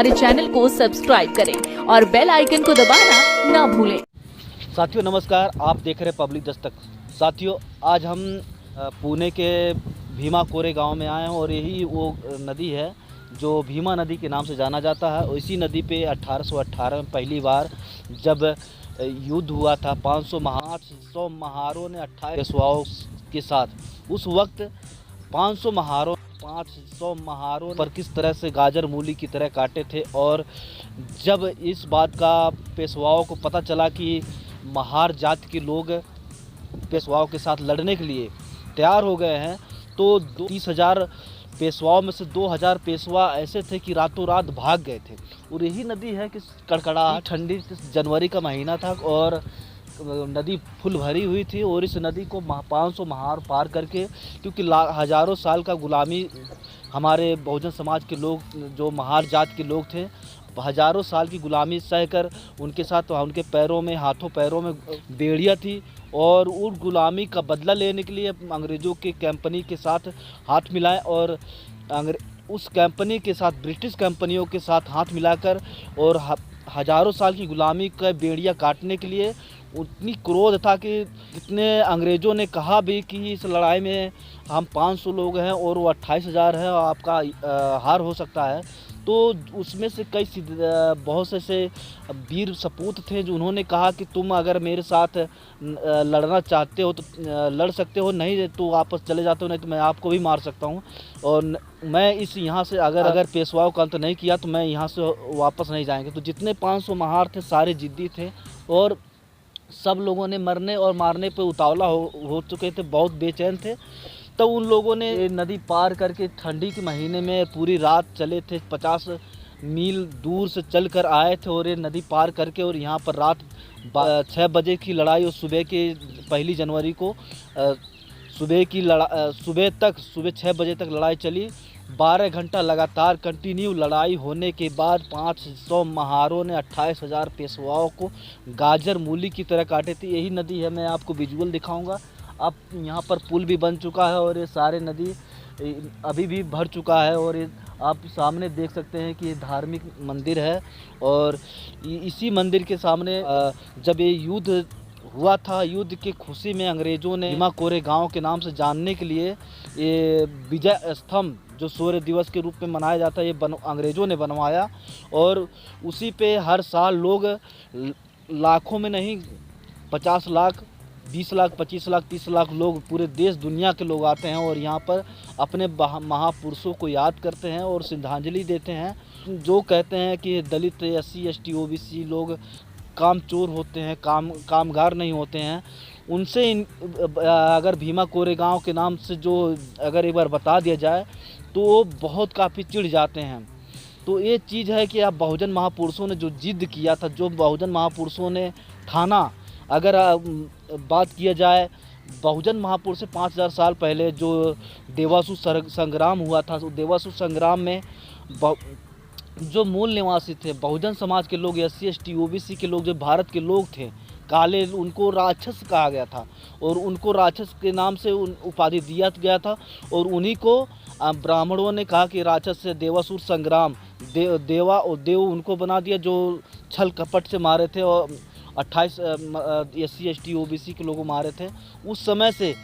हमारे चैनल को सब्सक्राइब करें और बेल आइकन को दबाना ना भूलें। साथियों नमस्कार, आप देख रहे हैं पब्लिक दस्तक। साथियों आज हम पुणे के भीमा कोरे गांव में आए हैं और यही वो नदी है जो भीमा नदी के नाम से जाना जाता है। और इसी नदी पे 1818 में पहली बार जब युद्ध हुआ था 500 महारों ने 28 पेशवाओं के साथ, उस वक्त 500 महारों पर किस तरह से गाजर मूली की तरह काटे थे। और जब इस बात का पेशवाओं को पता चला कि महार जाति के लोग पेशवाओं के साथ लड़ने के लिए तैयार हो गए हैं, तो 30,000 पेशवाओं में से 2,000 पेशवा ऐसे थे कि रातों रात भाग गए थे। और यही नदी है कि कड़कड़ाहट ठंडी जनवरी का महीना था और नदी फुल भरी हुई थी। और इस नदी को 500 महार पार करके, क्योंकि हज़ारों साल का गुलामी हमारे बहुजन समाज के लोग, जो महार जात के लोग थे, हज़ारों साल की गुलामी सहकर उनके साथ उनके पैरों में, हाथों पैरों में बेड़ियाँ थी। और उस गुलामी का बदला लेने के लिए अंग्रेज़ों के कंपनी के साथ हाथ मिलाए और उस कंपनी के साथ, ब्रिटिश कंपनियों के साथ हाथ मिलाकर और हज़ारों साल की गुलामी का बेड़ियाँ काटने के लिए उतनी क्रोध था कि कितने अंग्रेज़ों ने कहा भी कि इस लड़ाई में हम 500 लोग हैं और वो 28,000 है, आपका हार हो सकता है। तो उसमें से बहुत से वीर सपूत थे जो उन्होंने कहा कि तुम अगर मेरे साथ लड़ना चाहते हो तो लड़ सकते हो, नहीं तो वापस चले जाते हो, नहीं तो मैं आपको भी मार सकता हूँ। और मैं इस यहाँ से अगर पेशवाओं का अंत नहीं किया तो मैं यहाँ से वापस नहीं जाएंगे। तो जितने 500 महार थे सारे जिद्दी थे और सब लोगों ने मरने और मारने पे उतावला हो चुके थे, बहुत बेचैन थे। तो उन लोगों ने नदी पार करके ठंडी के महीने में पूरी रात चले थे, 50 मील दूर से चल कर आए थे और ये नदी पार करके और यहाँ पर रात 6 बजे की लड़ाई और सुबह की 1 जनवरी को सुबह 6 बजे तक लड़ाई चली। 12 घंटा लगातार कंटिन्यू लड़ाई होने के बाद 500 महारों ने 28,000 पेशवाओं को गाजर मूली की तरह काटे थे। यही नदी है, मैं आपको विजुअल दिखाऊंगा। अब यहाँ पर पुल भी बन चुका है और ये सारे नदी अभी भी भर चुका है। और ये आप सामने देख सकते हैं कि ये धार्मिक मंदिर है और इसी मंदिर के सामने जब ये युद्ध हुआ था, युद्ध की खुशी में अंग्रेज़ों ने भीमा कोरे गांव के नाम से जानने के लिए ये विजय स्तंभ जो सूर्य दिवस के रूप में मनाया जाता है, ये अंग्रेज़ों ने बनवाया। और उसी पे हर साल लोग लाखों में नहीं, 50 लाख, 20 लाख, 25 लाख, 30 लाख लोग पूरे देश दुनिया के लोग आते हैं और यहाँ पर अपने महापुरुषों को याद करते हैं और श्रद्धांजलि देते हैं। जो कहते हैं कि दलित, SC, ST, OBC लोग कामचोर होते हैं, कामगार नहीं होते हैं, उनसे अगर भीमा कोरे गांव के नाम से जो अगर एक बार बता दिया जाए तो वो बहुत काफ़ी चिढ़ जाते हैं। तो ये चीज़ है कि आप बहुजन महापुरुषों ने जो जिद किया था, जो बहुजन महापुरुषों ने ठाना, अगर बात किया जाए बहुजन महापुरुष से 5,000 साल पहले जो देवासुर संग्राम हुआ था, तो देवासुर संग्राम में जो मूल निवासी थे बहुजन समाज के लोग, SC, ST, OBC के लोग, जो भारत के लोग थे काले, उनको राक्षस कहा गया था और उनको राक्षस के नाम से उपाधि दिया गया था। और उन्हीं को ब्राह्मणों ने कहा कि राक्षस से देवासुर संग्राम, देव उनको बना दिया जो छल कपट से मारे थे और 28 SC, ST, OBC के लोगों मारे थे। उस समय से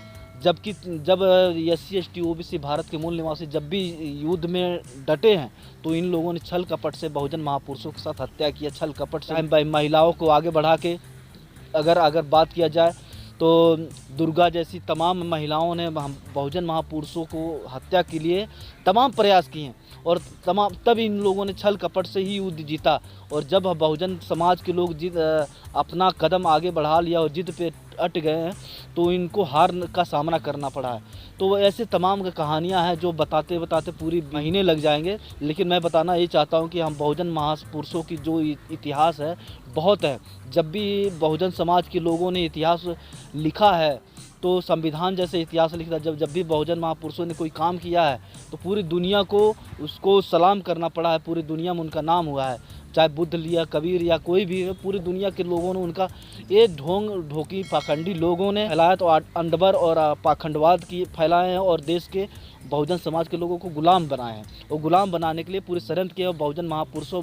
जब SC, ST, OBC भारत के मूल निवासी जब भी युद्ध में डटे हैं तो इन लोगों ने छल कपट से बहुजन महापुरुषों के साथ हत्या किया, छल कपट से महिलाओं को आगे बढ़ा के अगर बात किया जाए तो दुर्गा जैसी तमाम महिलाओं ने बहुजन महापुरुषों को हत्या के लिए तमाम प्रयास किए और तब इन लोगों ने छल कपट से ही युद्ध जीता। और जब बहुजन समाज के लोग अपना कदम आगे बढ़ा लिया और जिद पे अट गए हैं तो इनको हार का सामना करना पड़ा है। तो ऐसे तमाम कहानियां हैं जो बताते बताते पूरी महीने लग जाएंगे, लेकिन मैं बताना ये चाहता हूं कि हम बहुजन महापुरुषों की जो इतिहास है बहुत है। जब भी बहुजन समाज के लोगों ने इतिहास लिखा है तो संविधान जैसे इतिहास लिखता, जब भी बहुजन महापुरुषों ने कोई काम किया है तो पूरी दुनिया को उसको सलाम करना पड़ा है, पूरी दुनिया में उनका नाम हुआ है। चाहे बुद्ध लिया, कबीर या कोई भी, पूरी दुनिया के लोगों ने उनका, ये ढोंगी पाखंडी लोगों ने फैलाया तो अंडबर और पाखंडवाद की फैलाए हैं और देश के बहुजन समाज के लोगों को गुलाम बनाए हैं। और गुलाम बनाने के लिए पूरे षड्यंत्र किए, बहुजन महापुरुषों,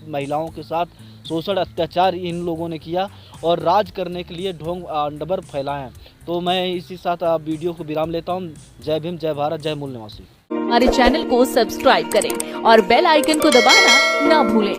महिलाओं के साथ शोषण अत्याचार इन लोगों ने किया और राज करने के लिए ढोंग अंडबर फैलाए हैं। तो मैं इसी साथ वीडियो को विराम लेता हूँ। जय भीम, जय भारत, जय मूल निवासी। हमारे चैनल को सब्सक्राइब करें और बेल आइकन को दबाना ना भूलें।